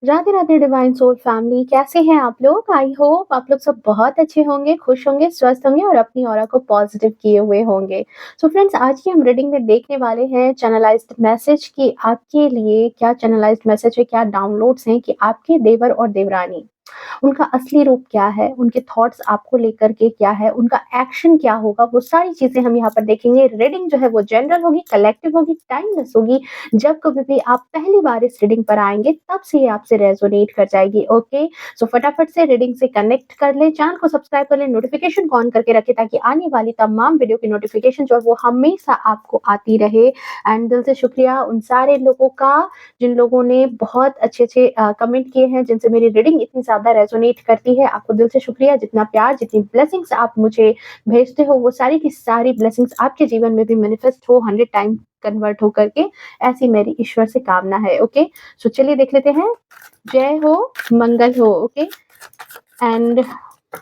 Radhe Radhe divine soul family, कैसे हैं आप लोग? आई होप आप लोग सब बहुत अच्छे होंगे, खुश होंगे, स्वस्थ होंगे और अपनी ऑरा को पॉजिटिव किए हुए होंगे। सो फ्रेंड्स, आज की हम रीडिंग में देखने वाले हैं चैनलाइज्ड मैसेज कि आपके लिए क्या चैनलाइज्ड मैसेज है, क्या डाउनलोड्स हैं कि आपके देवर और देवरानी उनका असली रूप क्या है, उनके थॉट्स आपको लेकर के क्या है, उनका एक्शन क्या होगा, वो सारी चीज़ें हम यहाँ पर देखेंगे। रीडिंग जो है वो जनरल होगी, कलेक्टिव होगी, टाइमलेस होगी। जब कभी भी आप पहली बार इस रीडिंग पर आएँगे, तब से ये आपसे रेज़ोनेट कर जाएगी, ओके? सो फटाफट से रीडिंग से कनेक्ट कर लें, चैनल को सब्सक्राइब कर लें, नोटिफ़िकेशन को ऑन करके रखें ताकि आने वाली तमाम वीडियो की नोटिफ़िकेशन जो है वो हमेशा आपको आती रहे। एंड दिल से शुक्रिया उन सारे लोगों का जिन लोगों ने बहुत अच्छे-अच्छे कमेंट किए हैं, जिनसे मेरी रीडिंग इतनी ज़्यादा रेज़ोनेट करती है। आपको दिल से शुक्रिया, जितना प्यार, जितनी ब्लेसिंग्स आप मुझे भेजते हो, वो सारी की सारी ब्लेसिंग्स आपके जीवन में भी मैनिफेस्ट हो 100 टाइम कन्वर्ट हो करके, ऐसी मेरी ईश्वर से कामना है, ओके? सो चलिए देख लेते हैं। जय हो, मंगल हो, ओके? एंड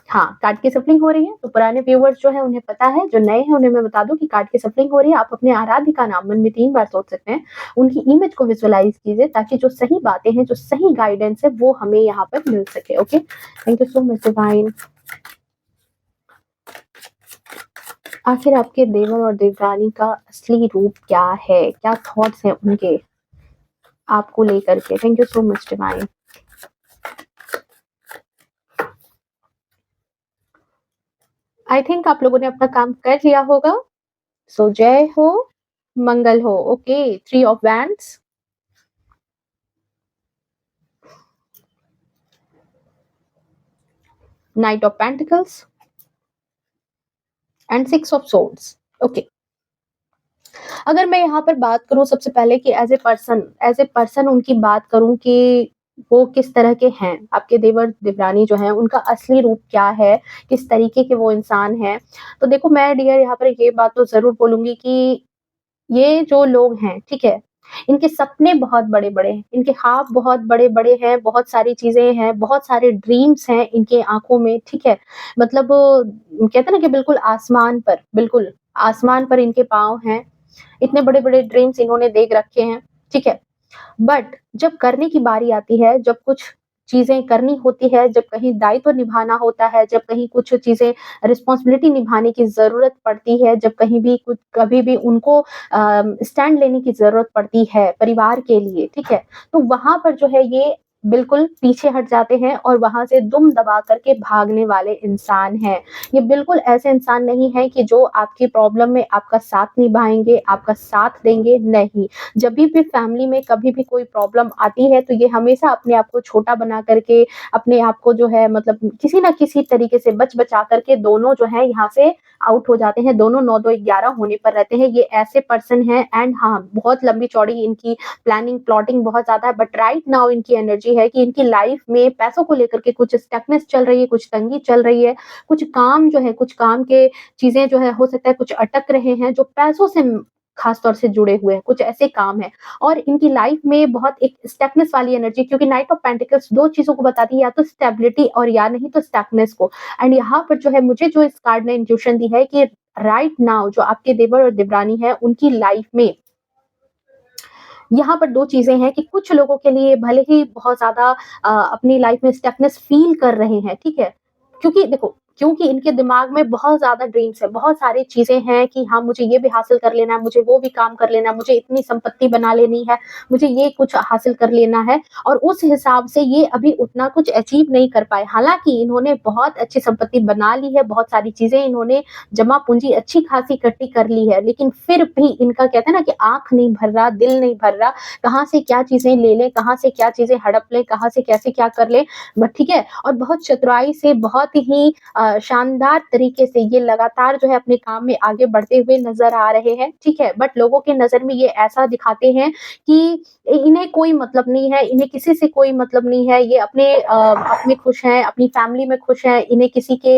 हाँ, कार्ड की सफलिंग हो रही है, तो पुराने व्यूअर्स जो हैं उन्हें पता है, जो नए हैं उन्हें मैं बता दूँ कि कार्ड की सफलिंग हो रही है। आप अपने आराध्य का नाम मन में 3 बार सोच सकते हैं। उनकी इमेज को विजुअलाइज़ कीजिए ताकि जो सही बातें हैं, जो सही गाइडेंस है, वो हमें यहाँ पर मिल सके, okay? Thank you so much divine. आखिर आपके देवर और देवरानी का असली रूप क्या है? क्या थॉट्स हैं उनके आपको लेकर के? Thank you so much divine. I think आप लोगों ने अपना काम कर लिया होगा। सो जय हो, मंगल हो, okay? 3 of wands, night of pentacles and 6 of swords, okay. अगर मैं यहाँ पर बात करूँ सबसे पहले कि एज़ ए पर्सन उनकी बात करूँ कि वो किस तरह के हैं, आपके देवर-देवरानी जो हैं, उनका असली रूप क्या है, किस तरीके के वो इंसान हैं। तो देखो मैं डियर यहाँ पर ये बात तो ज़रूर बोलूँगी कि ये जो लोग हैं, ठीक है? इनके सपने बहुत बड़े-बड़े हैं, इनके ख्वाब बहुत बड़े-बड़े हैं, बहुत सारी चीज़ें हैं, बहुत सारे ड्रीम्स हैं इनके आँखों में, ठीक है? मतलब कहते हैं ना कि बिल्कुल आसमान पर इनके पाँव हैं। इतने बड़े-बड़े ड्रीम्स इन्होंने देख रखे हैं, ठीक है? बट जब करने की बारी आती है, जब कुछ चीज़ें करनी होती है, जब कहीं दायित्व निभाना होता है, जब कहीं कुछ चीज़ें रिस्पॉन्सिबिलिटी निभाने की ज़रूरत पड़ती है, जब कहीं भी कुछ कभी भी उनको स्टैंड लेने की ज़रूरत पड़ती है परिवार के लिए, ठीक है? तो वहाँ पर जो है ये बिल्कुल पीछे हट जाते हैं और वहाँ से दुम दबा कर के भागने वाले इंसान हैं। ये बिल्कुल ऐसे इंसान नहीं हैं कि जो आपकी प्रॉब्लम में आपका साथ निभाएँगे, आपका साथ देंगे, नहीं। जभी भी फैमिली में कभी भी कोई प्रॉब्लम आती है तो ये हमेशा अपने आप को छोटा बना करके अपने आप को जो है मतलब किसी न किसी तरीके से बचा कर के दोनों जो है यहाँ से आउट हो जाते हैं, दोनों 9-2-11 होने पर रहते हैं। ये ऐसे पर्सन हैं एंड हाँ, बहुत लंबी-चौड़ी इनकी प्लानिंग, प्लॉटिंग बहुत ज़्यादा है बट राइट नाउ इनकी एनर्जी है कि इनकी लाइफ में पैसों को लेकर के कुछ स्टकनेस चल रही है, कुछ तंगी चल रही है, कुछ काम जो है, कुछ काम के चीज़ें जो है हो सकता है कुछ अटक रहे हैं जो पैसों से खास तौर से जुड़े हुए हैं, कुछ ऐसे काम हैं और इनकी लाइफ में बहुत एक स्टकनेस वाली एनर्जी क्योंकि नाइट ऑफ पेंटिकल्स 2 चीज़ों को बताती है या तो स्टेबिलिटी और या नहीं तो स्टकनेस को एंड यहाँ पर जो है मुझे जो इस कार्ड ने इंट्यूशन दी है कि राइट नाउ जो आपके देवर और देवरानी है उनकी लाइफ में यहाँ पर 2 चीज़ें हैं कि कुछ लोगों के लिए भले ही बहुत ज़्यादा अपनी लाइफ में स्टकनेस फ़ील कर रहे हैं, ठीक है? क्योंकि देखो, क्योंकि इनके दिमाग में बहुत ज़्यादा ड्रीम्स हैं, बहुत सारी चीज़ें हैं कि हाँ, मुझे ये भी हासिल कर लेना है, मुझे वो भी काम कर लेना है, मुझे इतनी संपत्ति बना लेनी है, मुझे ये कुछ हासिल कर लेना है और उस हिसाब से ये अभी उतना कुछ अचीव नहीं कर पाए। हालाँकि इन्होंने बहुत अच्छी संपत्ति बना ली है, बहुत सारी चीज़ें इन्होंने जमा पूँजी अच्छी खासी इकट्ठी कर ली है, लेकिन फिर भी इनका कहते हैं ना कि आँख नहीं भर रहा, दिल नहीं भर रहा, कहाँ से क्या चीज़ें ले लें, कहाँ से क्या चीज़ें हड़प लें, कहाँ से कैसे क्या कर लें, बट ठीक है और बहुत चतुराई से बहुत ही शानदार तरीके से ये लगातार जो है अपने काम में आगे बढ़ते हुए नज़र आ रहे हैं, ठीक है? बट लोगों की नज़र में ये ऐसा दिखाते हैं कि इन्हें कोई मतलब नहीं है, इन्हें किसी से कोई मतलब नहीं है, ये अपने आप में खुश हैं, अपनी फैमिली में खुश हैं, इन्हें किसी के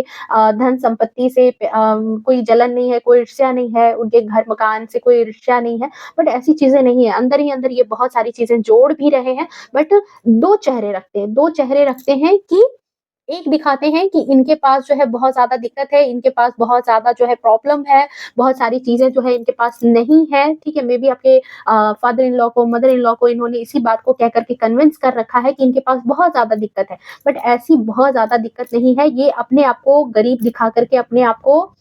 धन संपत्ति से कोई जलन नहीं है, कोई ईर्ष्या नहीं है, उनके घर मकान से कोई ईर्ष्या नहीं है, बट ऐसी चीज़ें नहीं है। अंदर ही अंदर ये बहुत सारी चीज़ें जोड़ भी रहे हैं, बट 2 चेहरे रखते हैं कि एक दिखाते हैं कि इनके पास जो है बहुत ज़्यादा दिक्कत है, इनके पास बहुत ज़्यादा जो है प्रॉब्लम है, बहुत सारी चीज़ें जो है इनके पास नहीं है, ठीक है? मेबी आपके फादर इन लॉ को, मदर इन लॉ को इन्होंने इसी बात को कह कर के कन्विंस कर रखा है कि इनके पास बहुत ज़्यादा दिक्कत है। बट ऐसी बहुत ज़्यादा दिक्कत नहीं है, ये अपने आप को गरीब दिखा कर के अपने आप को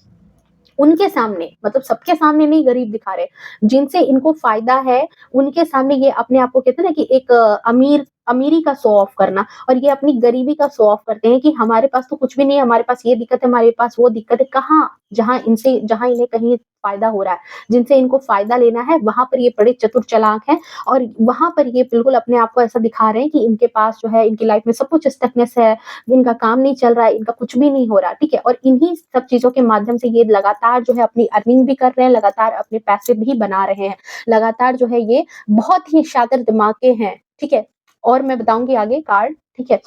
उनके सामने, मतलब सबके सामने नहीं गरीब दिखा रहे, जिनसे इनको फ़ायदा है, उनके सामने ये अपने आप को कहते हैं ना कि एक अमीरी का शो ऑफ करना, और ये अपनी गरीबी का शो ऑफ करते हैं कि हमारे पास तो कुछ भी नहीं है, हमारे पास ये दिक्कत है, हमारे पास वो दिक्कत है। कहाँ? जहाँ इन्हें कहीं फ़ायदा हो रहा है, जिनसे इनको फ़ायदा लेना है, वहाँ पर ये बड़े चतुर चालाक हैं, और वहाँ पर ये बिल्कुल अपने आप को ऐसा दिखा रहे हैं कि इनके पास जो है, इनकी लाइफ़ में सब कुछ स्टकनेस है, इनका काम नहीं चल रहा है, इनका कुछ भी नहीं हो रहा, ठीक है? और इन्हीं सब चीज़ों के माध्यम से ये लगातार जो है अपनी अर्निंग भी कर रहे हैं, लगातार अपने पैसे भी बना रहे हैं। लगातार जो है ये बहुत ही शातिर दिमाग के हैं, ठीक है? और मैं बताऊँगी आगे कार्ड, ठीक है?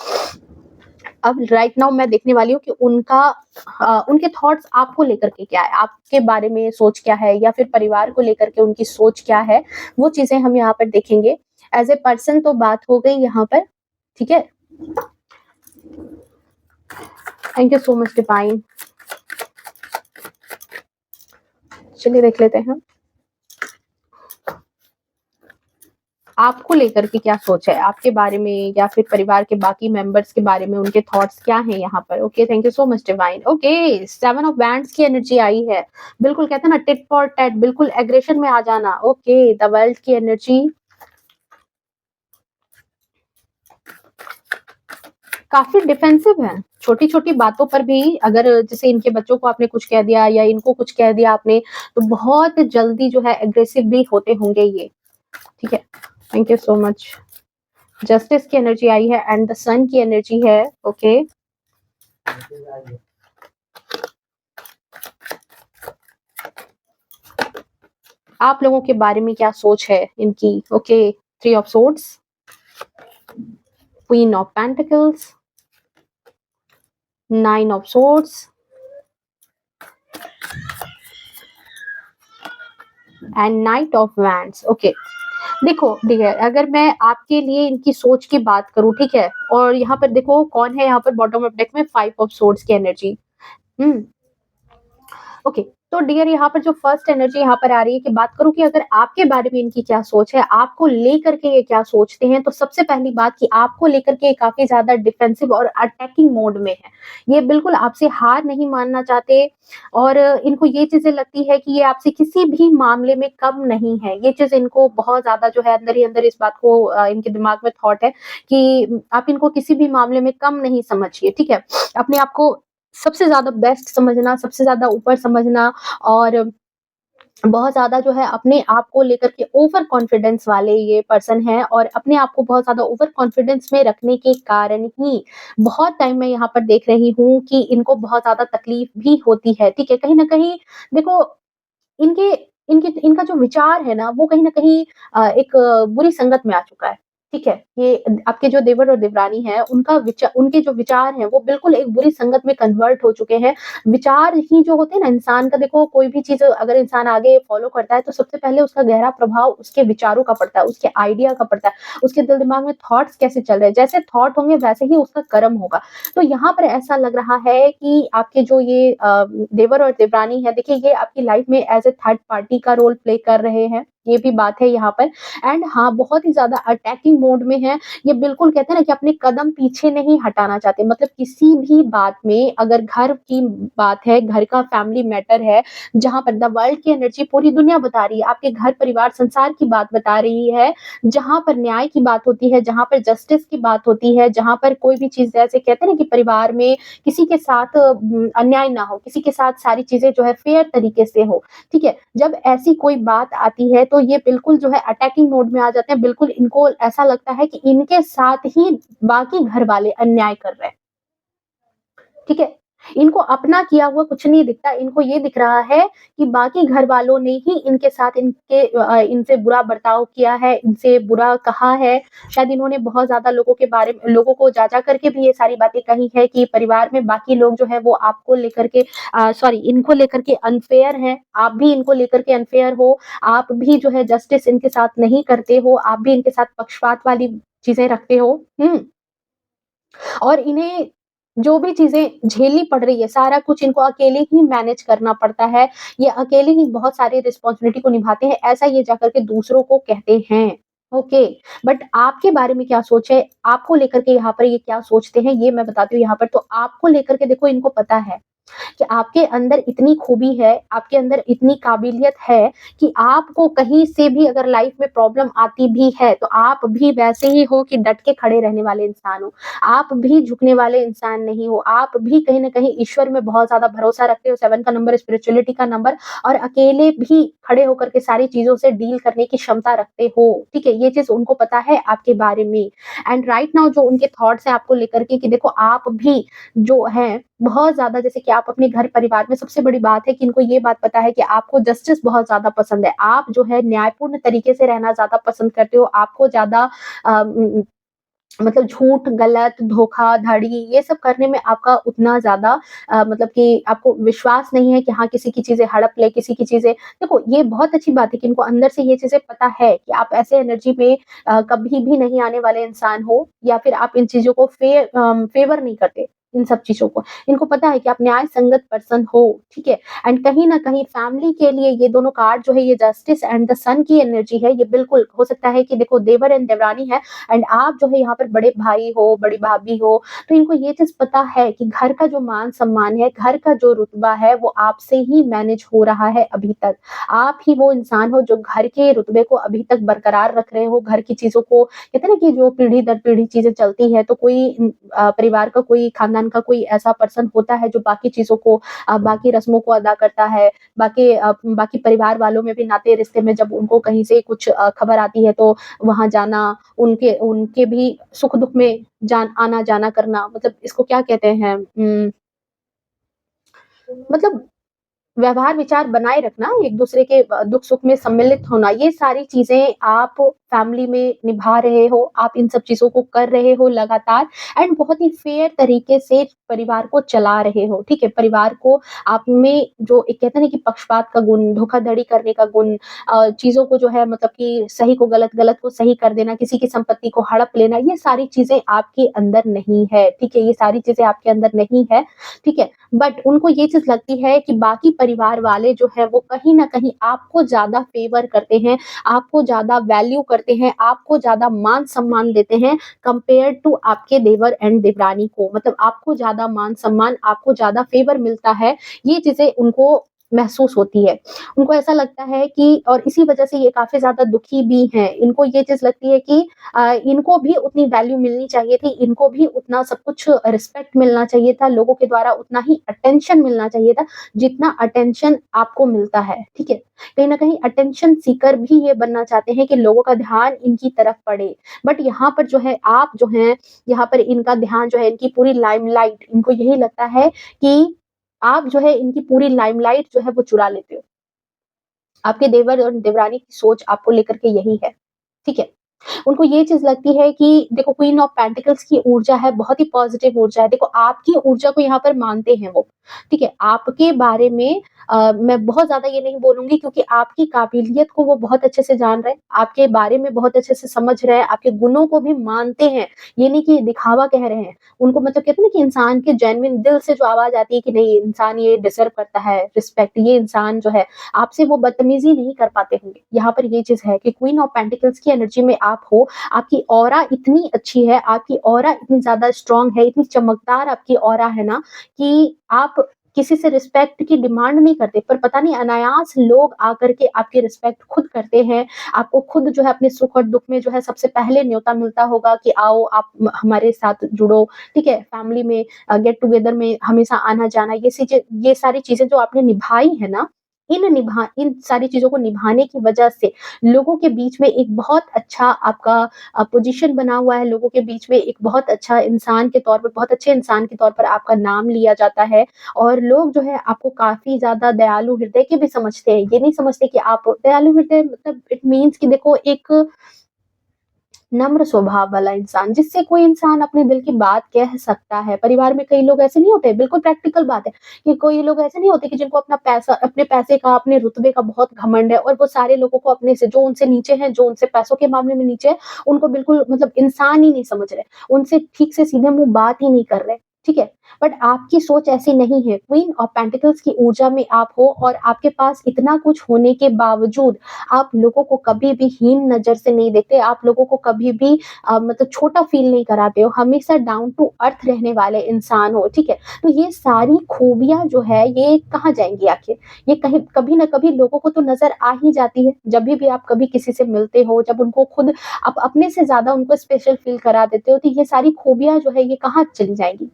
अब राइट नाउ मैं देखने वाली हूँ कि उनके थॉट्स आपको लेकर के क्या है, आपके बारे में सोच क्या है, या फिर परिवार को लेकर के उनकी सोच क्या है, वो चीज़ें हम यहाँ पर देखेंगे। एज़ ए पर्सन तो बात हो गई यहाँ पर, ठीक है? Thank you so much divine. चलिए देख लेते हैं। आपको लेकर के क्या सोच है, आपके बारे में या फिर परिवार के बाकी मेंबर्स के बारे में उनके थॉट्स क्या हैं यहाँ पर? Okay, thank you so much divine. Okay, 7 of wands की एनर्जी आई है। बिल्कुल कहते हैं ना टिट फॉर टैट, बिल्कुल एग्रेशन में आ जाना। ओके, द वर्ल्ड की एनर्जी काफ़ी डिफेंसिव है। छोटी-छोटी बातों पर भी अगर जैसे इनके बच्चों को आपने कुछ कह दिया या इनको कुछ कह दिया आपने, तो बहुत जल्दी जो है एग्रेसिव भी होते होंगे ये, ठीक है? Thank you so much. Justice की एनर्जी आई है एंड द सन की एनर्जी है। ओके, आप लोगों के बारे में क्या सोच है इनकी? Okay, 3 of swords, queen of pentacles, 9 of swords and night of wands. Okay, देखो ठीक है, अगर मैं आपके लिए इनकी सोच की बात करूं, ठीक है, और यहाँ पर देखो कौन है यहाँ पर बॉटम ऑफ डेक में, 5 ऑफ सोर्ड्स की एनर्जी। हम्म, ओके, तो डियर यहाँ पर जो फर्स्ट एनर्जी यहाँ पर आ रही है कि बात करूं कि अगर आपके बारे में इनकी क्या सोच है, आपको लेकर के ये क्या सोचते हैं, तो सबसे पहली बात कि आपको लेकर के काफी ज्यादा डिफेंसिव और अटैकिंग मोड में है। ये बिल्कुल आपसे हार नहीं मानना चाहते, और इनको ये चीजें लगती है कि ये आपसे किसी भी मामले में कम नहीं है। ये चीज इनको बहुत ज्यादा जो है अंदर ही अंदर इस बात को इनके दिमाग में थॉट है कि आप इनको किसी भी मामले में कम नहीं समझिए, ठीक है? अपने आप को सबसे ज़्यादा बेस्ट समझना, सबसे ज़्यादा ऊपर समझना, और बहुत ज़्यादा जो है अपने आप को लेकर के ओवर कॉन्फिडेंस वाले ये पर्सन हैं, और अपने आप को बहुत ज़्यादा ओवर कॉन्फिडेंस में रखने के कारण ही बहुत टाइम मैं यहाँ पर देख रही हूँ कि इनको बहुत ज़्यादा तकलीफ भी होती है, ठीक है? कहीं न कहीं देखो इनके इनके इनका जो विचार है ना, वो कहीं न कहीं एक बुरी संगत में आ चुका है, ठीक है? ये आपके जो देवर और देवरानी हैं, उनके जो विचार हैं, वो बिल्कुल एक बुरी संगत में कन्वर्ट हो चुके हैं। विचार ही जो होते हैं ना इंसान का, देखो कोई भी चीज़ अगर इंसान आगे फ़ॉलो करता है, तो सबसे पहले उसका गहरा प्रभाव उसके विचारों का पड़ता है, उसके आइडिया का पड़ता है, उसके दिल-दिमाग में थॉट्स कैसे चल रहे हैं, जैसे थॉट होंगे वैसे ही उसका कर्म होगा। तो यहाँ पर ऐसा लग रहा है कि आपके जो ये देवर और देवरानी है, देखिए ये आपकी लाइफ में एज़ अ थर्ड पार्टी का रोल प्ले कर रहे हैं, ये भी बात है यहाँ पर। एंड हाँ, बहुत ही ज़्यादा अटैकिंग मोड में है। ये बिल्कुल कहते हैं ना कि अपने कदम पीछे नहीं हटाना चाहते, मतलब किसी भी बात में अगर घर की बात है, घर का फैमिली मैटर है, जहाँ पर द वर्ल्ड की एनर्जी पूरी दुनिया बता रही है, आपके घर, परिवार, संसार की बात बता रही है, जहाँ पर न्याय की बात होती है, जहाँ पर जस्टिस की बात होती है, जहाँ पर कोई भी चीज़ जैसे कहते हैं ना कि परिवार में किसी के साथ अन्याय ना हो, किसी के साथ सारी चीज़ें जो है फेयर तरीके से हो, ठीक है? जब ऐसी कोई बात आती है तो ये बिल्कुल जो है अटैकिंग मोड में आ जाते हैं, बिल्कुल इनको ऐसा लगता है कि इनके साथ ही बाकी घर वाले अन्याय कर रहे हैं। ठीक है? इनको अपना किया हुआ कुछ नहीं दिखता, इनको ये दिख रहा है कि बाकी घर वालों ने ही इनके साथ इनसे बुरा बर्ताव किया है, इनसे बुरा कहा है। शायद इन्होंने बहुत ज़्यादा लोगों को जा-जा करके भी ये सारी बातें कही है कि परिवार में बाकी लोग जो है वो आपको लेकर के सॉरी इनको लेकर के अनफेयर हैं, आप भी इनको लेकर के अनफेयर हो, आप भी जो है जस्टिस इनके साथ नहीं करते हो, आप भी इनके साथ पक्षपात वाली चीज़ें रखते हो। और इन्हें जो भी चीज़ें झेलनी पड़ रही है, सारा कुछ इनको अकेले ही मैनेज करना पड़ता है। ये अकेले ही बहुत सारी रिस्पॉन्सिबिलिटी को निभाते हैं, ऐसा ये जाकर के दूसरों को कहते हैं। ओके, बट आपके बारे में क्या सोच है? आपको लेकर के यहाँ पर ये क्या सोचते हैं, ये मैं बताती हूँ यहाँ पर। तो आपको लेकर के देखो, इनको पता है कि आपके अंदर इतनी खूबी है, आपके अंदर इतनी काबिलियत है कि आपको कहीं से भी अगर लाइफ में प्रॉब्लम आती भी है, तो आप भी वैसे ही हो कि डट के खड़े रहने वाले इंसान हो। आप भी झुकने वाले इंसान नहीं हो। आप भी कहीं न कहीं ईश्वर में बहुत ज़्यादा भरोसा रखते हो, 7 का नंबर स्पिरिचुअलिटी का नंबर, और अकेले भी खड़े होकर के सारी चीज़ों से डील करने की क्षमता रखते हो, ठीक है? ये चीज़ उनको पता है आपके बारे में। एंड राइट नाउ जो उनके थॉट्स हैं आपको लेकर के कि देखो आप भी जो है बहुत ज़्यादा, जैसे कि आप अपने घर परिवार में, सबसे बड़ी बात है कि इनको ये बात पता है कि आपको जस्टिस बहुत ज़्यादा पसंद है। आप जो है न्यायपूर्ण तरीके से रहना ज़्यादा पसंद करते हो। आपको ज़्यादा मतलब झूठ, गलत, धोखाधड़ी ये सब करने में आपका उतना ज़्यादा मतलब कि आपको विश्वास नहीं है कि हाँ, किसी की चीज़ें हड़प ले, किसी की चीज़ें देखो, ये बहुत अच्छी बात है कि इनको अंदर से ये चीज़ें पता है कि आप ऐसे एनर्जी में कभी भी नहीं आने वाले इंसान हो, या फिर आप इन चीज़ों को फ़ेवर नहीं करते, इन सब चीज़ों को। इनको पता है कि आप न्याय संगत पर्सन हो, ठीक है? एंड कहीं न कहीं फैमिली के लिए ये दोनों कार्ड जो है, ये जस्टिस एंड द सन की एनर्जी है, ये बिल्कुल हो सकता है कि देखो देवर एंड देवरानी है, एंड आप जो है यहाँ पर बड़े भाई हो, बड़ी भाभी हो, तो इनको ये चीज़ पता है कि घर का जो मान-सम्मान है, घर का जो रुतबा है, वो आपसे ही मैनेज हो रहा है अभी तक। आप ही वो इंसान हो जो घर के रुतबे को अभी तक बरकरार रख रहे हो, घर की चीज़ों को कहते हैं ना कि जो पीढ़ी दर पीढ़ी चीज़ें चलती है, तो कोई परिवार का कोई, खानदान का कोई ऐसा पर्सन होता है जो बाकी चीज़ों को बाकी रस्मों को अदा करता है, बाकी परिवार वालों में भी नाते रिश्ते में जब उनको कहीं से कुछ खबर आती है, तो वहाँ जाना, उनके उनके भी सुख-दुःख में जान आना-जाना करना, मतलब इसको क्या कहते हैं, मतलब व्यवहार विचार बनाए रखना, एक-दूसरे के दुख-सुख में सम्मिलित होना, ये सारी चीज़ें आप फैमिली में निभा रहे हो, आप इन सब चीज़ों को कर रहे हो लगातार, एंड बहुत ही फेयर तरीके से परिवार को चला रहे हो, ठीक है? परिवार को आप में जो एक कहते हैं ना कि पक्षपात का गुण, धोखाधड़ी करने का गुण, चीज़ों को जो है मतलब कि सही को गलत, गलत को सही कर देना, किसी की संपत्ति को हड़प लेना, ये सारी चीज़ें आपके अंदर नहीं है, ठीक है? ये सारी चीज़ें आपके अंदर नहीं है, ठीक है? बट उनको ये चीज़ लगती है कि बाकी परिवार वाले जो हैं वो कहीं न कहीं आपको ज़्यादा फ़ेवर करते हैं, आपको ज़्यादा वैल्यू करते हैं, आपको ज़्यादा मान-सम्मान देते हैं कंपेयर टू आपके देवर एंड देवरानी को। मतलब आपको ज़्यादा मान-सम्मान, आपको ज़्यादा फ़ेवर मिलता है, ये चीज़ें उनको महसूस होती है। उनको ऐसा लगता है कि, और इसी वज़ह से ये काफ़ी ज़्यादा दुखी भी हैं। इनको ये चीज़ लगती है कि इनको भी उतनी वैल्यू मिलनी चाहिए थी, इनको भी उतना सब कुछ रिस्पेक्ट मिलना चाहिए था, लोगों के द्वारा उतना ही अटेंशन मिलना चाहिए था, जितना अटेंशन आपको मिलता है, ठीक है? कहीं न कहीं अटेंशन सीकर भी ये बनना चाहते हैं कि लोगों का ध्यान इनकी तरफ पड़े। बट यहाँ पर जो है, आप जो हैं, यहाँ पर इनका ध्यान जो है, इनकी पूरी लाइमलाइट, इनको यही लगता है कि आप जो है इनकी पूरी लाइमलाइट जो है वो चुरा लेते हो। आपके देवर और देवरानी की सोच आपको लेकर के यही है, ठीक है? उनको ये चीज़ लगती है कि देखो, क्वीन ऑफ पेंटिकल्स की ऊर्जा है, बहुत ही पॉज़िटिव ऊर्जा है। देखो, आपकी ऊर्जा को यहाँ पर मानते हैं वो, ठीक है? आपके बारे में मैं बहुत ज़्यादा ये नहीं बोलूँगी, क्योंकि आपकी काबिलियत को वो बहुत अच्छे से जान रहे हैं, आपके बारे में बहुत अच्छे से समझ रहे हैं, आपके गुणों को भी मानते हैं। ये नहीं कि दिखावा कह रहे हैं। उनको मतलब कहते हैं ना कि इंसान के जेन्युइन दिल से जो आवाज़ आती है कि नहीं, इंसान ये डिज़र्व करता है रिस्पेक्ट, ये इंसान जो है, आपसे वो बदतमीज़ी नहीं कर पाते होंगे। यहाँ पर ये चीज़ है कि क्वीन ऑफ पेंटिकल्स की एनर्जी में आप हो, आपकी ऑरा इतनी अच्छी है, आपकी ऑरा इतनी ज़्यादा स्ट्रॉन्ग है, इतनी चमकदार आपकी ऑरा है ना, कि आप किसी से रिस्पेक्ट की डिमांड नहीं करते, पर पता नहीं अनायास लोग आकर के आपकी रिस्पेक्ट खुद करते हैं। आपको खुद जो है अपने सुख और दुःख में जो है सबसे पहले न्योता मिलता होगा कि आओ आप हमारे साथ जुड़ो, ठीक है? फैमिली में गेट टुगेदर में हमेशा आना-जाना, ये सारी चीज़ें जो आपने निभाई है ना, इन सारी चीज़ों को निभाने की वजह से लोगों के बीच में एक बहुत अच्छा आपका पोज़ीशन बना हुआ है, लोगों के बीच में एक बहुत अच्छा इंसान के तौर पर, बहुत अच्छे इंसान के तौर पर आपका नाम लिया जाता है, और लोग जो है आपको काफ़ी ज़्यादा दयालु हृदय के भी समझते हैं। ये नहीं समझते कि आप दयालु हृदय, मतलब इट मीन्स कि देखो, एक नम्र स्वभाव वाला इंसान, जिससे कोई इंसान अपने दिल की बात कह सकता है। परिवार में कई लोग ऐसे नहीं होते, बिल्कुल प्रैक्टिकल बात है, कि कोई लोग ऐसे नहीं होते कि जिनको अपने पैसे का, अपने रुतबे का बहुत घमंड है, और वो सारे लोगों को अपने से, जो उनसे नीचे हैं, जो उनसे पैसों के मामले में नीचे हैं, उनको बिल्कुल मतलब इंसान ही नहीं समझ रहे। उनसे ठीक से सीधे मुँह बात ही नहीं कर रहे, ठीक है? बट आपकी सोच ऐसी नहीं है। क्वीन ऑफ पेंटिकल्स की ऊर्जा में आप हो और आपके पास इतना कुछ होने के बावजूद आप लोगों को कभी भी हीन नज़र से नहीं देखते, आप लोगों को कभी भी मतलब छोटा फ़ील नहीं कराते हो, हमेशा डाउन टू अर्थ रहने वाले इंसान हो, ठीक है? तो ये सारी खूबियाँ जो है ये कहाँ जाएँगी आखिर? ये कहीं कभी न कभी लोगों को तो नज़र आ ही जाती है। जभी भी आप कभी किसी से मिलते हो, जब उनको खुद आप अपने से ज़्यादा उनको स्पेशल फ़ील करा देते हो, तो ये सारी खूबियाँ जो है ये कहाँ चली जाएँगी?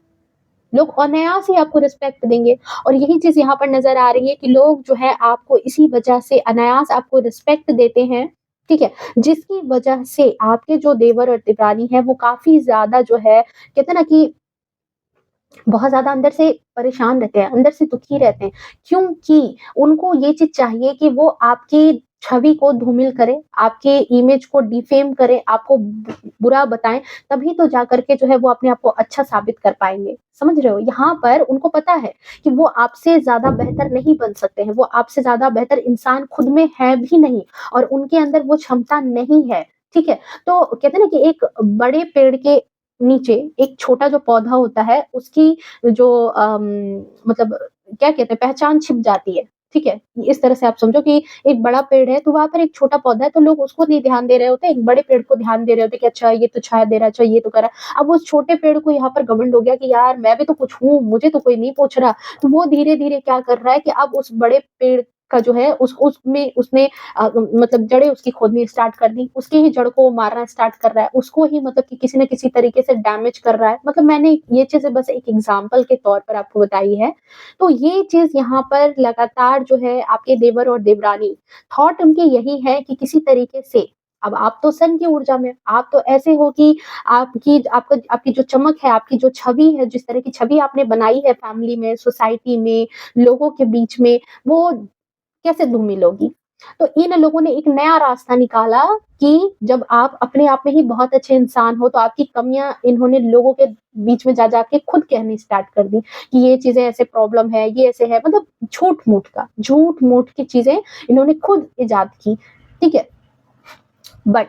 लोग अनायास ही आपको रिस्पेक्ट देंगे और यही चीज़ यहाँ पर नज़र आ रही है कि लोग जो है आपको इसी वजह से अनायास आपको रिस्पेक्ट देते हैं, ठीक है? जिसकी वजह से आपके जो देवर और देवरानी हैं वो काफ़ी ज़्यादा जो है कहते हैं ना कि बहुत ज़्यादा अंदर से परेशान रहते हैं, अंदर से दुखी रहते हैं, क्योंकि उनको ये चीज़ चाहिए कि वो आपकी छवि को धूमिल करें, आपके इमेज को डिफेम करें, आपको बुरा बताएँ, तभी तो जाकर के जो है वो अपने आप को अच्छा साबित कर पाएँगे। समझ रहे हो? यहाँ पर उनको पता है कि वो आपसे ज़्यादा बेहतर नहीं बन सकते हैं, वो आपसे ज़्यादा बेहतर इंसान खुद में है भी नहीं और उनके अंदर वो क्षमता नहीं है, ठीक है? तो कहते हैं ना कि एक बड़े पेड़ के नीचे एक छोटा जो पौधा होता है, उसकी जो मतलब क्या कहते हैं पहचान छिप जाती है, ठीक है? इस तरह से आप समझो कि एक बड़ा पेड़ है, तो वहाँ पर एक छोटा पौधा है, तो लोग उसको नहीं ध्यान दे रहे होते, एक बड़े पेड़ को ध्यान दे रहे होते कि अच्छा ये तो छाया दे रहा है, अच्छा ये तो कर रहा है। अब उस छोटे पेड़ को यहाँ पर घमंड हो गया कि यार मैं भी तो कुछ हूँ, मुझे तो कोई नहीं पूछ रहा। तो वो धीरे-धीरे क्या कर रहा है कि अब उस बड़े पेड़ का जो है उस उसमें उसने मतलब जड़ें उसकी खोदनी स्टार्ट कर दी, उसकी ही जड़ को वो मारना स्टार्ट कर रहा है, उसको ही मतलब कि किसी न किसी तरीके से डैमेज कर रहा है। मतलब मैंने ये चीज़ें बस एक एग्ज़ाम्पल के तौर पर आपको बताई है। तो ये चीज़ यहाँ पर लगातार जो है आपके देवर और देवरानी थॉट उनके यही है कि किसी तरीके से अब आप तो सन की ऊर्जा में, आप तो ऐसे हो कि आपकी जो चमक है, आपकी जो छवि है, जिस तरह की छवि आपने बनाई है फैमिली में, सोसाइटी में, लोगों के बीच में, वो कैसे धूमिल होगी? तो इन लोगों ने एक नया रास्ता निकाला कि जब आप अपने आप में ही बहुत अच्छे इंसान हो, तो आपकी कमियाँ इन्होंने लोगों के बीच में जा-जा के खुद कहनी स्टार्ट कर दी कि ये चीज़ें ऐसे प्रॉब्लम है, ये ऐसे है, मतलब झूठ-मूठ की चीज़ें इन्होंने खुद इजाद की, ठीक है? बट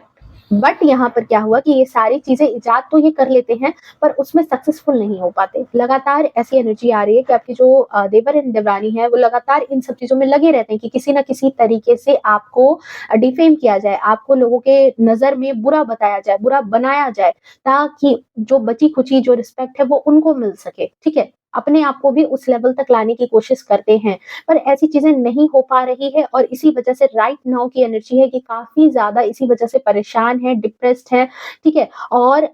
बट यहाँ पर क्या हुआ कि ये सारी चीज़ें इजाद तो ये कर लेते हैं, पर उसमें सक्सेसफुल नहीं हो पाते। लगातार ऐसी एनर्जी आ रही है कि आपके जो देवर एंड देवरानी है, वो लगातार इन सब चीज़ों में लगे रहते हैं कि किसी न किसी तरीके से आपको डिफेम किया जाए, आपको लोगों के नज़र में बुरा बताया जाए, बुरा बनाया जाए, ताकि जो बची-खुची जो रिस्पेक्ट है, वो उनको मिल सके, ठीक है? अपने आप को भी उस लेवल तक लाने की कोशिश करते हैं। पर ऐसी चीज़ें नहीं हो पा रही है और इसी वजह से राइट नाउ की एनर्जी है कि काफ़ी ज़्यादा इसी वजह से परेशान है, डिप्रेस्ड है, ठीक है? और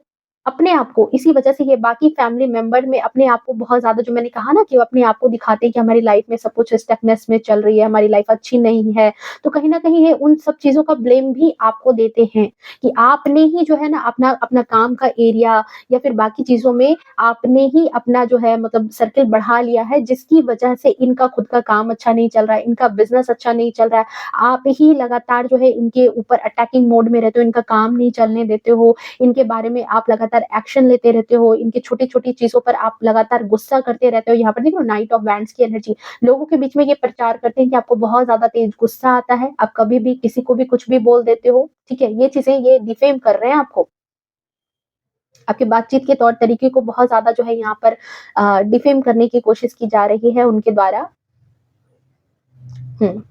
अपने आप को इसी वजह से ये बाकी फैमिली मेंबर में अपने आप को बहुत ज़्यादा जो मैंने कहा ना कि वो अपने आप को दिखाते हैं कि हमारी लाइफ में सब कुछ स्टकनेस में चल रही है, हमारी लाइफ अच्छी नहीं है। तो कहीं न कहीं ये उन सब चीज़ों का ब्लेम भी आपको देते हैं कि आपने ही जो है ना अपना अपना काम का एरिया या फिर बाकी चीज़ों में आपने ही अपना जो है मतलब सर्किल बढ़ा लिया है जिसकी वजह से इनका खुद का काम अच्छा नहीं चल रहा है, इनका बिज़नेस अच्छा नहीं चल रहा है। आप ही लगातार जो है इनके ऊपर अटैकिंग मोड में रहते हो, इनका काम नहीं चलने देते हो, इनके बारे में आप लगातार एक्शन लेते रहते हो, इनकी छोटी-छोटी चीज़ों पर आप लगातार गुस्सा करते रहते हो। यहाँ पर देख रहे हो नाइट ऑफ वैंड्स की एनर्जी, लोगों के बीच में ये प्रचार करते हैं कि आपको बहुत ज़्यादा तेज़ गुस्सा आता है, आप कभी भी किसी को भी कुछ भी बोल देते हो, ठीक है? ये चीज़ें ये डिफेम कर रहे हैं आपको। आपकी बातचीत के तौर तरीके को बहुत ज़्यादा जो है यहाँ पर डिफेम करने की कोशिश की जा रही है उनके द्वारा। हुँ।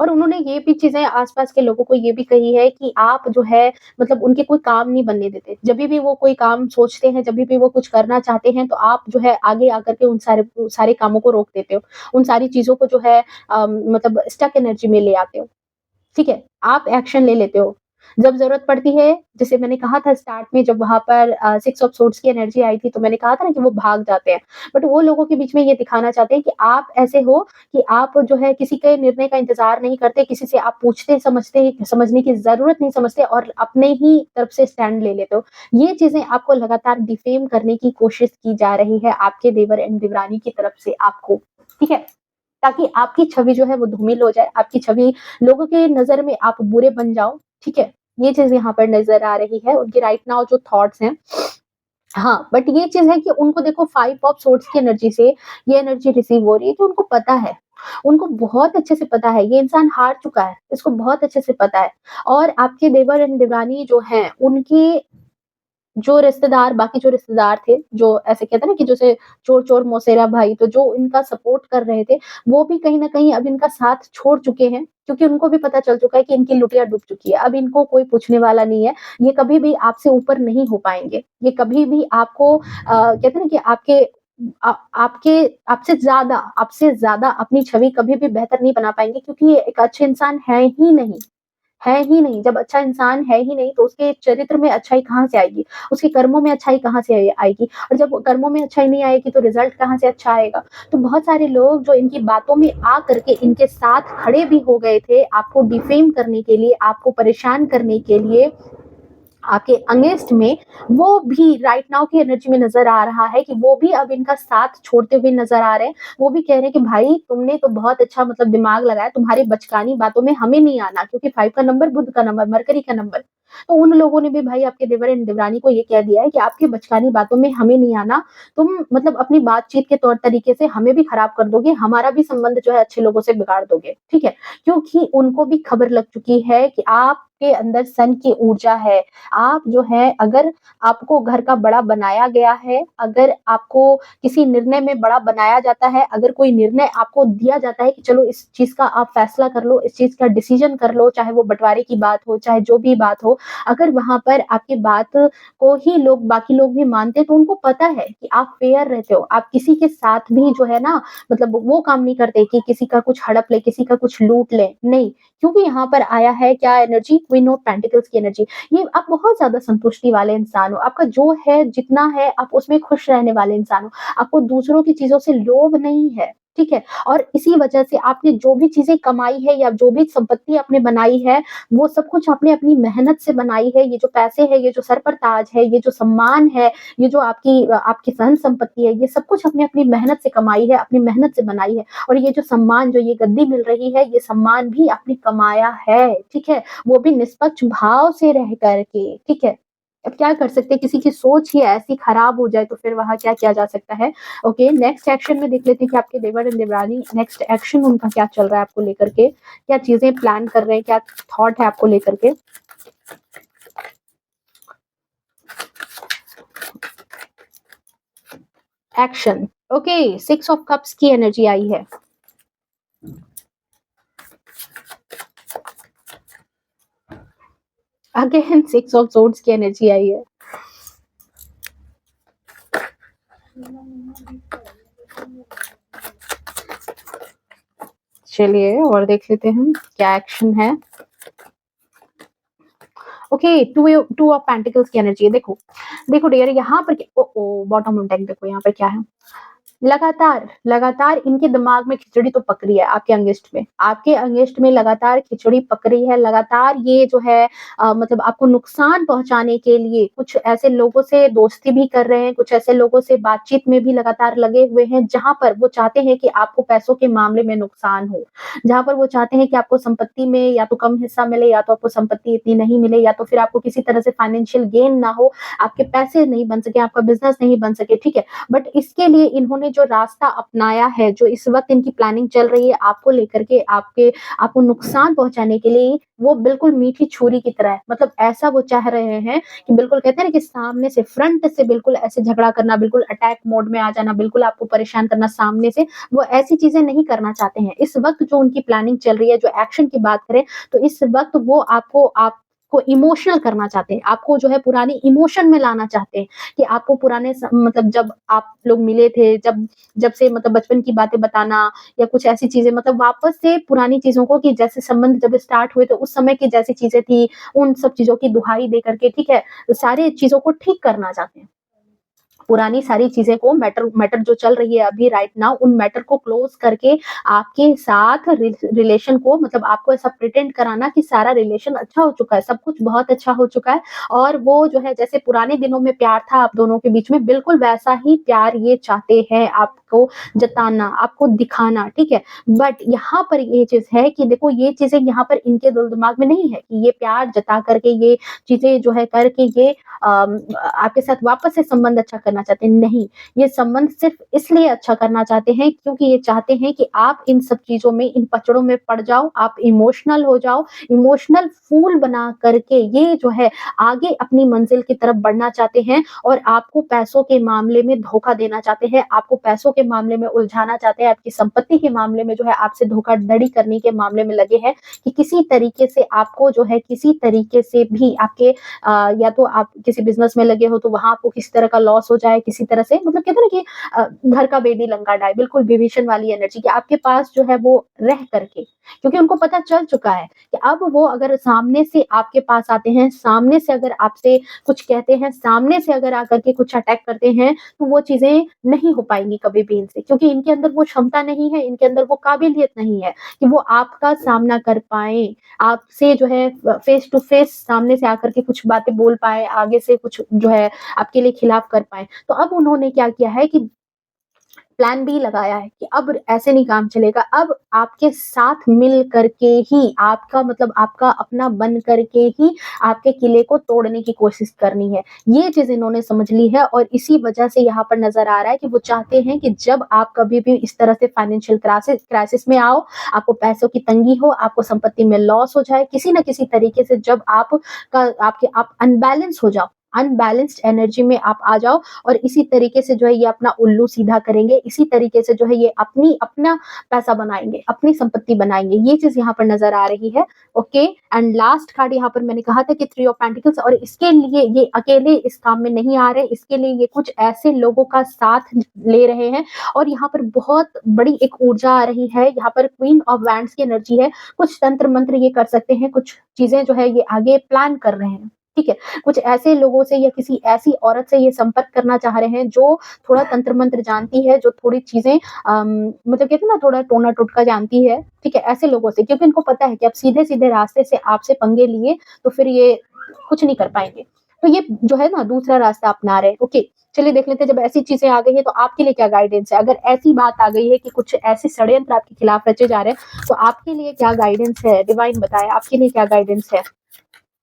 और उन्होंने ये भी चीज़ें आस-पास के लोगों को ये भी कही है कि आप जो है मतलब उनके कोई काम नहीं बनने देते। जभी भी वो कोई काम सोचते हैं, जभी भी वो कुछ करना चाहते हैं, तो आप जो है आगे आकर के उन सारे कामों को रोक देते हो। उन सारी चीज़ों को जो है मतलब स्टक एनर्जी में ले आते हो। ठीक है? आप एक्शन ले लेते हो। जब ज़रूरत पड़ती है, जैसे मैंने कहा था स्टार्ट में जब वहाँ पर 6 ऑफ सोर्ड्स की एनर्जी आई थी, तो मैंने कहा था ना कि वो भाग जाते हैं। बट वो लोगों के बीच में ये दिखाना चाहते हैं कि आप ऐसे हो कि आप जो है किसी के निर्णय का इंतज़ार नहीं करते, किसी से आप पूछते समझने की ज़रूरत नहीं समझते और अपने ही तरफ से स्टैंड ले लेते हो। ये चीज़ें आपको लगातार डिफेम करने की कोशिश की जा रही है आपके देवर एंड देवरानी की तरफ से आपको, ठीक है? ताकि आपकी छवि जो है वो धूमिल हो जाए, आपकी छवि लोगों के नज़र में आप बुरे बन जाओ, ठीक है? ये चीज़ यहाँ पर नज़र आ रही है, उनके राइट नाउ जो थॉट्स हैं। हाँ, बट ये चीज़ है कि उनको देखो 5 ऑफ सोर्ड्स की एनर्जी से ये एनर्जी रिसीव हो रही है, तो उनको पता है। उनको बहुत अच्छे से पता है, ये इंसान हार चुका है, इसको बहुत अच्छे से पता है और आपके देवर एंड देवरानी जो हैं, उनके जो रिश्तेदार बाकी जो रिश्तेदार थे, जो ऐसे कहते हैं ना कि जैसे चोर-चोर मौसेरा भाई, तो जो इनका सपोर्ट कर रहे थे, वो भी कहीं न कहीं अब इनका साथ छोड़ चुके हैं, क्योंकि उनको भी पता चल चुका है कि इनकी लुटिया डूब चुकी है। अब इनको कोई पूछने वाला नहीं है, ये कभी भी आपसे ऊपर नहीं हो पाएँगे। ये कभी भी आपको कहते हैं ना कि आपके आपसे ज़्यादा अपनी छवि कभी भी बेहतर नहीं बना पाएँगे, क्योंकि ये एक अच्छे इंसान है ही नहीं। जब अच्छा इंसान है ही नहीं, तो उसके चरित्र में अच्छाई कहाँ से आएगी? उसके कर्मों में अच्छाई कहाँ से आएगी? और जब कर्मों में अच्छाई नहीं आएगी, तो रिज़ल्ट कहाँ से अच्छा आएगा? तो बहुत सारे लोग जो इनकी बातों में आ कर के इनके साथ खड़े भी हो गए थे, आपको डिफ़ेम करने के लिए, आपको परेशान करने के लिए, आपके अगेंस्ट में, वो भी राइट नाउ की एनर्जी में नज़र आ रहा है कि वो भी अब इनका साथ छोड़ते हुए नज़र आ रहे हैं। वो भी कह रहे हैं कि भाई तुमने तो बहुत अच्छा मतलब दिमाग लगाया, तुम्हारी बचकानी बातों में हमें नहीं आना, क्योंकि 5 का नंबर बुध का नंबर, मरकरी का नंबर। तो उन लोगों ने भी भाई आपके देवर एंड देवरानी को ये कह दिया है कि आपकी बचकानी बातों में हमें नहीं आना। तुम मतलब अपनी बातचीत के तौर तरीके से हमें भी खराब कर दोगे, हमारा भी संबंध जो है अच्छे लोगों से बिगाड़ दोगे, ठीक है? क्योंकि उनको भी खबर लग चुकी है कि आपके अंदर सन की ऊर्जा है। आप जो है, अगर आपको घर का बड़ा बनाया गया है, अगर आपको किसी निर्णय में बड़ा बनाया जाता है, अगर कोई निर्णय आपको दिया जाता है कि चलो इस चीज़ का आप फैसला कर लो, इस चीज़ का डिसीज़न कर लो, चाहे वो बँटवारे की बात हो, चाहे जो भी बात हो, अगर वहाँ पर आपकी बात को ही लोग बाकी लोग भी मानते हैं, तो उनको पता है कि आप फेयर रहते हो। आप किसी के साथ भी जो है ना, मतलब वो काम नहीं करते कि किसी का कुछ हड़प लें, किसी का कुछ लूट लें, नहीं। क्योंकि यहाँ पर आया है क्या एनर्जी, क्वीन ऑफ पेंटिकल्स की एनर्जी। ये आप बहुत ज़्यादा संतुष्टि वाले इंसान हो, आपका जो है, जितना है, आप उसमें खुश रहने वाले इंसान हो, आपको दूसरों की चीज़ों से लोभ नहीं है, ठीक है? और इसी वजह से आपने जो भी चीज़ें कमाई है या जो भी संपत्ति आपने बनाई है, वो सब कुछ आपने अपनी मेहनत से बनाई है। ये जो पैसे हैं, ये जो सर पर ताज है, ये जो सम्मान है, ये जो आपकी धन संपत्ति है, ये सब कुछ आपने अपनी मेहनत से कमाई है, अपनी मेहनत से बनाई है। और ये जो सम्मान, जो ये गद्दी मिल रही है, ये सम्मान भी आपने कमाया है, ठीक है? वो भी निष्पक्ष भाव से रह कर के, ठीक है? अब क्या कर सकते हैं, किसी की सोच ही ऐसी खराब हो जाए तो फिर वहाँ क्या किया जा सकता है। ओके, नेक्स्ट एक्शन में देख लेते हैं कि आपके देवर एंड देवरानी नेक्स्ट एक्शन उनका क्या चल रहा है आपको लेकर के, क्या चीज़ें प्लान कर रहे हैं, क्या थॉट है आपको लेकर के। एक्शन, ओके, 6 ऑफ कप्स की एनर्जी आई है। अगेन 6 ऑफ सोर्ड्स की एनर्जी आई है। चलिए और देख लेते हैं क्या एक्शन है। ओके, टू ऑफ पेंटिकल्स की एनर्जी है। देखो देखो डियर, यहाँ पर बॉटम ऑन डेक देखो यहाँ पर क्या है। लगातार लगातार इनके दिमाग में खिचड़ी तो पक रही है आपके अंगेस्ट में लगातार खिचड़ी पक रही है। लगातार ये जो है मतलब आपको नुकसान पहुंचाने के लिए कुछ ऐसे लोगों से दोस्ती भी कर रहे हैं, कुछ ऐसे लोगों से बातचीत में भी लगातार लगे हुए हैं, जहां पर वो चाहते हैं कि आपको पैसों के मामले में नुकसान हो, जहां पर वो चाहते हैं कि आपको संपत्ति में या तो कम हिस्सा मिले, या तो आपको संपत्ति इतनी नहीं मिले, या तो फिर आपको किसी तरह से फाइनेंशियल गेन ना हो, आपके पैसे नहीं बन सके, आपका बिजनेस नहीं बन सके, ठीक है। बट इसके लिए इन्होंने जो रास्ता अपनाया है, जो इस वक़्त इनकी प्लानिंग चल रही है आपको लेकर के, आपको नुकसान पहुँचाने के लिए, वो बिल्कुल मीठी छुरी की तरह है। मतलब ऐसा वो चाह रहे हैं कि बिल्कुल कहते हैं ना कि सामने से, फ्रंट से बिल्कुल ऐसे झगड़ा करना, बिल्कुल अटैक मोड में आ जाना, बिल्कुल आपको परेशान करना सामने से, वो ऐसी चीज़ें नहीं करना चाहते हैं। इस वक़्त जो उनकी प्लानिंग चल रही है, जो एक्शन की बात करें, तो इस वक़्त वो आपको इमोशनल करना चाहते हैं, आपको जो है पुरानी इमोशन में लाना चाहते हैं, कि आपको पुराने मतलब जब आप लोग मिले थे, जब जब से मतलब बचपन की बातें बताना, या कुछ ऐसी चीजें, मतलब वापस से पुरानी चीजों को, कि जैसे संबंध जब स्टार्ट हुए तो उस समय की जैसी चीजें थी, उन सब चीजों की दुहाई दे करके, ठीक है, तो सारी चीजों को ठीक करना चाहते हैं। पुरानी सारी चीजें को, मैटर मैटर जो चल रही है अभी राइट नाउ, उन मैटर को क्लोज करके आपके साथ रिलेशन को, मतलब आपको ऐसा प्रिटेंड कराना कि सारा रिलेशन अच्छा हो चुका है, सब कुछ बहुत अच्छा हो चुका है, और वो जो है जैसे पुराने दिनों में प्यार था आप दोनों के बीच में, बिल्कुल वैसा ही प्यार ये चाहते हैं। आपको जताना, आपको दिखाना, ठीक है? बट यहाँ पर ये चीज़ है कि देखो ये चीज़ें यहाँ पर इनके दिल-दिमाग में नहीं है कि ये प्यार जता करके ये चीज़ें जो है करके ये आपके साथ वापस से संबंध अच्छा करना चाहते हैं, नहीं। ये संबंध सिर्फ़ इसलिए अच्छा करना चाहते हैं क्योंकि ये चाहते हैं कि आप इन सब चीज़ों में, इन पचड़ों में पड़ जाओ, आप इमोशनल हो जाओ, इमोशनल फूल बना करके ये जो है आगे अपनी मंज़िल की तरफ बढ़ना चाहते हैं और आपको पैसों के मामले में धोखा देना चाहते हैं, आपको पैसों के मामले में उलझाना चाहते हैं, आपकी संपत्ति के मामले में जो है आपसे धोखाधड़ी करने के मामले में लगे हैं कि किसी तरीके से आपको जो है किसी तरीके से भी आपके या तो आप किसी बिज़नेस में लगे हो तो वहाँ आपको किसी तरह का लॉस हो जाए, किसी तरह से मतलब कहते हैं ना कि घर का बेदी लंका डाय, बिल्कुल विभीषण वाली एनर्जी कि आपके पास जो है वो रह करके क्योंकि उनको पता चल चुका है कि अब वो अगर सामने से आपके पास आते हैं, सामने से अगर आपसे कुछ कहते हैं, सामने से अगर आकर के कुछ अटैक करते हैं, तो वो चीज़ें नहीं हो पाएँगी कभी भी इनसे क्योंकि इनके अंदर वो क्षमता नहीं है, इनके अंदर वो काबिलियत नहीं है कि वो आपका सामना कर पाएँ, आपसे जो है फेस टू फेस सामने से आकर के कुछ बातें बोल पाएँ, आगे से कुछ जो है आपके लिए खिलाफ कर पाएँ। तो अब उन्होंने क्या किया है कि प्लान बी लगाया है कि अब ऐसे नहीं काम चलेगा, अब आपके साथ मिल करके ही आपका मतलब आपका अपना बन करके ही आपके किले को तोड़ने की कोशिश करनी है। ये चीज़ इन्होंने समझ ली है और इसी वजह से यहाँ पर नज़र आ रहा है कि वो चाहते हैं कि जब आप कभी भी इस तरह से फाइनेंशियल क्राइसिस में आओ, आपको पैसों की तंगी हो, आपको संपत्ति में लॉस हो जाए, किसी न किसी तरीके से जब आप अनबैलेंस हो जाओ, अनबैलेंस्ड एनर्जी में आप आ जाओ और इसी तरीके से जो है ये अपना उल्लू सीधा करेंगे, इसी तरीके से जो है ये अपना पैसा बनाएँगे, अपनी संपत्ति बनाएँगे, ये चीज़ यहाँ पर नज़र आ रही है, ओके। एंड लास्ट कार्ड यहाँ पर मैंने कहा था कि थ्री ऑफ पेंटिकल्स और इसके लिए ये अकेले इस काम में नहीं आ रहे, इसके लिए ये कुछ ऐसे लोगों का साथ ले रहे हैं और यहाँ पर बहुत बड़ी एक ऊर्जा आ रही है, यहाँ पर क्वीन ऑफ वैंड्स की एनर्जी है, कुछ तंत्र-मंत्र ये कर सकते हैं, कुछ चीज़ें जो है ये आगे प्लान कर रहे हैं, ठीक है? कुछ ऐसे लोगों से या किसी ऐसी औरत से ये संपर्क करना चाह रहे हैं जो थोड़ा तंत्र मंत्र जानती है, जो थोड़ी चीज़ें मतलब कहते हैं ना थोड़ा टोना-टोटका जानती है, ठीक है? ऐसे लोगों से क्योंकि इनको पता है कि अब सीधे-सीधे रास्ते से आपसे पंगे लिए तो फिर ये कुछ नहीं कर पाएँगे। तो ये जो है ना दूसरा रास्ता अपना रहे हैं, ओके। चलिए देख लेते हैं जब ऐसी चीज़ें आ गई हैं तो आपके लिए क्या गाइडेंस है? अगर ऐसी बात आ गई है कि कुछ ऐसे षड्यंत्र आपके खिलाफ रचे जा रहे हैं, तो आपके लिए क्या गाइडेंस है? डिवाइन बताएँ आपके लिए क्या गाइडेंस है?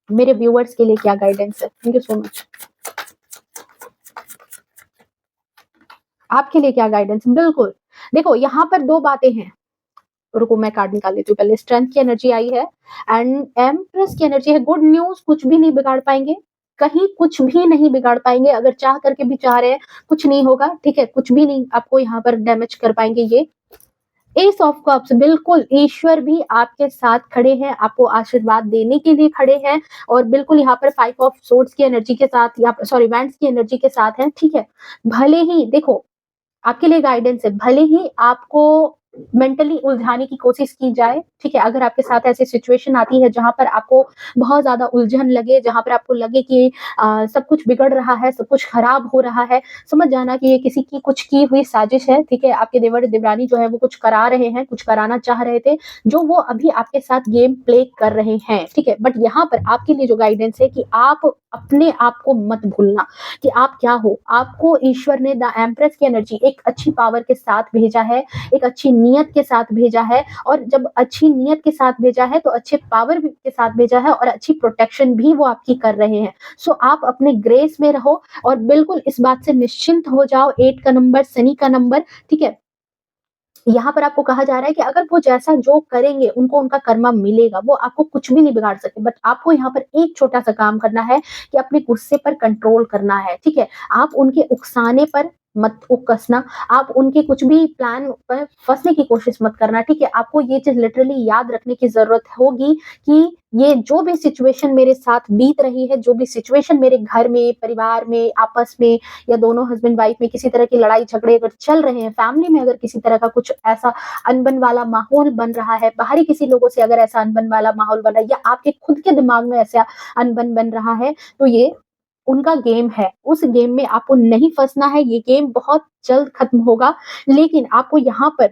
मेरे व्यूअर्स के लिए क्या गाइडेंस है? Thank you so much. आपके लिए क्या गाइडेंस है? बिल्कुल। देखो यहाँ पर 2 बातें हैं। रुको मैं कार्ड निकाल लेती हूँ पहले। स्ट्रेंथ की एनर्जी आई है एंड एम्प्रेस की एनर्जी है। गुड न्यूज़ कुछ भी नहीं बिगाड़ पाएँगे, कहीं कुछ भी नहीं बिगाड़ पाएँगे। अगर चाह करके भी चाह रहे हैं, कुछ नहीं होगा, ठीक है? कुछ भी नहीं आपको यहाँ पर डैमेज कर पाएँगे ये। एस ऑफ कप्स बिल्कुल ईश्वर भी आपके साथ खड़े हैं, आपको आशीर्वाद देने के लिए खड़े हैं और बिल्कुल यहाँ पर 5 ऑफ सोर्ड्स की एनर्जी के साथ या सॉरी वैंड्स की एनर्जी के साथ हैं, ठीक है? भले ही देखो आपके लिए गाइडेंस है, भले ही आपको मेंटली उलझाने की कोशिश की जाए, ठीक है? अगर आपके साथ ऐसी सिचुएशन आती है जहाँ पर आपको बहुत ज़्यादा उलझन लगे, जहाँ पर आपको लगे कि सब कुछ बिगड़ रहा है, सब कुछ खराब हो रहा है, समझ जाना कि ये किसी की कुछ की हुई साजिश है, ठीक है? आपके देवर-देवरानी जो है वो कुछ करा रहे हैं, कुछ कराना चाह रहे थे, जो वो अभी आपके साथ गेम प्ले कर रहे हैं, ठीक है? बट यहाँ पर आपके लिए जो गाइडेंस है कि आप अपने आप को मत भूलना कि आप क्या हो। आपको ईश्वर ने द एम्प्रेस की एनर्जी एक अच्छी पावर के साथ भेजा है, एक अच्छी नीयत के साथ भेजा है और जब अच्छी नीयत के साथ भेजा है तो अच्छे पावर भी के साथ भेजा है और अच्छी प्रोटेक्शन भी वो आपकी कर रहे हैं। सो आप अपने ग्रेस में रहो और बिल्कुल इस बात से निश्चिंत हो जाओ 8 का नंबर शनि का नंबर, ठीक है? यहाँ पर आपको कहा जा रहा है कि अगर वो जैसा जो करेंगे, उनको उनका कर्मा मिलेगा, वो आपको कुछ भी नहीं बिगाड़ सकते। बट आपको यहाँ पर एक छोटा-सा काम करना है कि अपने गुस्से पर कंट्रोल करना है, ठीक है? आप उनके उकसाने पर मत उकसना, आप उनके कुछ भी प्लान पर फँसने की कोशिश मत करना, ठीक है? आपको ये चीज़ लिटरली याद रखने की ज़रूरत होगी कि ये जो भी सिचुएशन मेरे साथ बीत रही है, जो भी सिचुएशन मेरे घर में, परिवार में, आपस में या दोनों हस्बैंड वाइफ में किसी तरह की लड़ाई झगड़े अगर चल रहे हैं, फैमिली में अगर किसी तरह का कुछ ऐसा अनबन वाला माहौल बन रहा है, बाहरी किसी लोगों से अगर ऐसा अनबन वाला माहौल बन रहा है या आपके खुद के दिमाग में ऐसा अनबन बन रहा है, तो ये उनका गेम है। उस गेम में आपको नहीं फँसना है, ये गेम बहुत जल्द खत्म होगा। लेकिन आपको यहाँ पर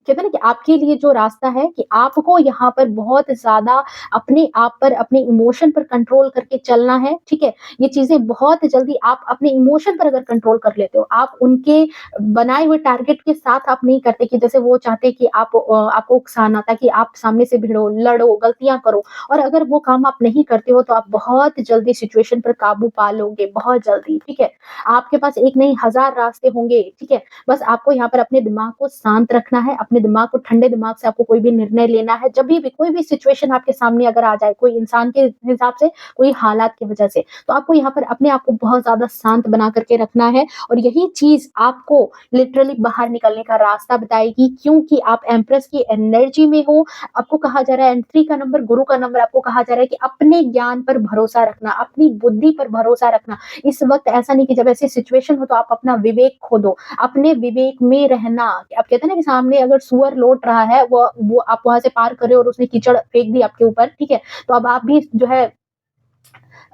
कहते हैं ना कि आपके लिए जो रास्ता है कि आपको यहाँ पर बहुत ज़्यादा अपने आप पर, अपने इमोशन पर कंट्रोल करके चलना है, ठीक है? ये चीज़ें बहुत जल्दी आप अपने इमोशन पर अगर कंट्रोल कर लेते हो, आप उनके बनाए हुए टारगेट के साथ आप नहीं करते कि जैसे वो चाहते हैं कि आप आपको उकसाना ताकि आप सामने से भिड़ो, लड़ो, गलतियाँ करो और अगर वो काम आप नहीं करते हो, तो आप बहुत जल्दी सिचुएशन पर काबू पा लोगे, बहुत जल्दी, ठीक है? आपके पास एक नहीं हज़ार रास्ते होंगे, ठीक है? बस आपको यहाँ पर अपने दिमाग को शांत रखना है, अपने दिमाग को ठंडे दिमाग से आपको कोई भी निर्णय लेना है। जभी भी कोई भी सिचुएशन आपके सामने अगर आ जाए, कोई इंसान के हिसाब से, कोई हालात की वजह से, तो आपको यहाँ पर अपने आप को बहुत ज़्यादा शांत बना कर के रखना है और यही चीज़ आपको लिटरली बाहर निकलने का रास्ता बताएगी क्योंकि आप एम्प्रेस की एनर्जी में हो। आपको कहा जा रहा है एंट्री का नंबर, गुरु का नंबर आपको कहा जा रहा है कि अपने ज्ञान पर भरोसा रखना, अपनी बुद्धि पर भरोसा रखना। इस वक़्त ऐसा नहीं कि जब ऐसी सिचुएशन हो तो आप अपना विवेक खो दो। अपने विवेक में रहना। आप कहते हैं ना कि सामने अगर सूअर लौट रहा है, वो आप वहाँ से पार कर रहे हो और उसने कीचड़ फेंक दी आपके ऊपर, ठीक है? तो अब आप भी जो है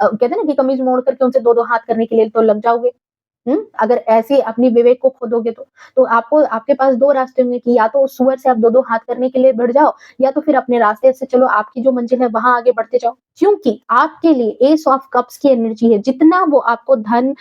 कहते हैं ना कि कमीज़ मोड़ करके उनसे 2-2 हाथ करने के लिए तो लग जाओगे। अगर ऐसे अपनी विवेक को खो दोगे तो आपको आपके पास 2 रास्ते होंगे कि या तो उस सूअर से आप 2-2 हाथ करने के लिए बढ़ जाओ या तो फिर अपने रास्ते से चलो, आपकी जो मंज़िल है वहाँ आगे बढ़ते जाओ। क्योंकि आपके लिए एस ऑफ कप्स की एनर्जी है, जितना वो आपको धन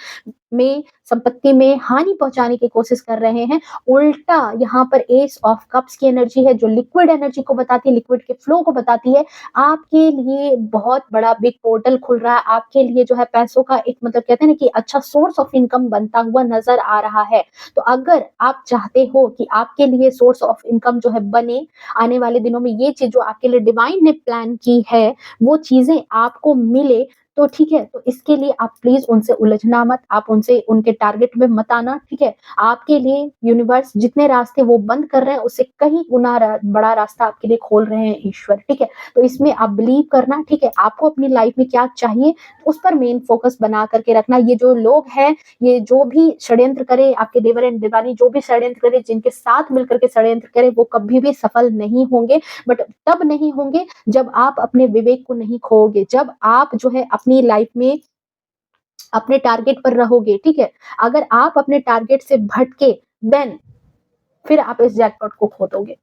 में, संपत्ति में हानि पहुँचाने की कोशिश कर रहे हैं, उल्टा यहाँ पर एस ऑफ कप्स की एनर्जी है जो लिक्विड एनर्जी को बताती है, लिक्विड के फ्लो को बताती है। आपके लिए बहुत बड़ा बिग पोर्टल खुल रहा है, आपके लिए जो है पैसों का एक मतलब कहते हैं ना कि अच्छा सोर्स ऑफ इनकम बनता हुआ नज़र आ रहा है। तो अगर आप चाहते हो कि आपके लिए सोर्स ऑफ इनकम जो है बने, आने वाले दिनों में ये चीज़ जो आपके लिए डिवाइन ने प्लान की है, वो चीज़ें आपको मिले, तो ठीक है, तो इसके लिए आप प्लीज़ उनसे उलझना मत, आप उनसे उनके टारगेट में मत आना, ठीक है? आपके लिए यूनिवर्स जितने रास्ते वो बंद कर रहे हैं, उससे कहीं गुना बड़ा रास्ता आपके लिए खोल रहे हैं ईश्वर, ठीक है? तो इसमें आप बिलीव करना, ठीक है? आपको अपनी लाइफ में क्या चाहिए, उस पर मेन फोकस बना करके रखना। ये जो लोग हैं, ये जो भी षड्यंत्र करे, आपके देवर एंड देवानी जो भी षड्यंत्र करे, जिनके साथ मिलकर के षड्यंत्र करे, वो कभी भी सफल नहीं होंगे। बट तब नहीं होंगे जब आप अपने विवेक को नहीं खोओगे, जब आप जो है अपनी लाइफ में अपने टारगेट पर रहोगे, ठीक है? अगर आप अपने टारगेट से भटके, देन फिर आप इस जैकपॉट को खो दोगे,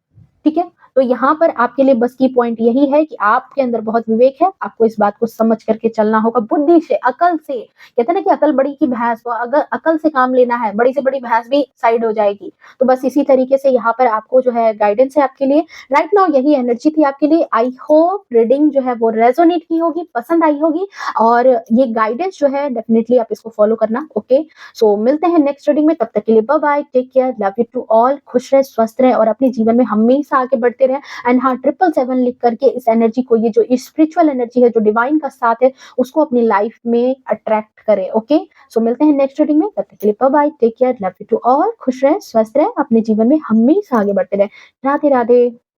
ठीक है? तो यहाँ पर आपके लिए बस की पॉइंट यही है कि आपके अंदर बहुत विवेक है, आपको इस बात को समझ करके चलना होगा, बुद्धि से, अकल से। कहते हैं ना कि अकल बड़ी की भैंस, तो अगर अकल से काम लेना है, बड़ी से बड़ी भैंस भी साइड हो जाएगी। तो बस इसी तरीके से यहाँ पर आपको जो है गाइडेंस है आपके लिए। राइट नाउ यही एनर्जी थी आपके लिए। आई होप रीडिंग जो है वो रेज़ोनेट की होगी, पसंद आई होगी और ये गाइडेंस जो है डेफिनिटली आप इसको फॉलो करना, ओके? सो मिलते हैं नेक्स्ट रीडिंग में, तब तक के लिए bye bye, take care, love you to all, खुश रहे, स्वस्थ रहे और अपने जीवन में हमेशा आगे बढ़ते रहें। एंड हाँ, 777 लिख करके इस एनर्जी को, ये जो स्पिरिचुअल एनर्जी है, जो डिवाइन का साथ है, उसको अपनी लाइफ में अट्रैक्ट करें, ओके? सो मिलते हैं नेक्स्ट रीडिंग में, तब तक के लिए bye bye, take care, love you to all, खुश रहे, स्वस्थ रहे, अपने जीवन में हमेशा आगे बढ़ते रहें। राधे राधे।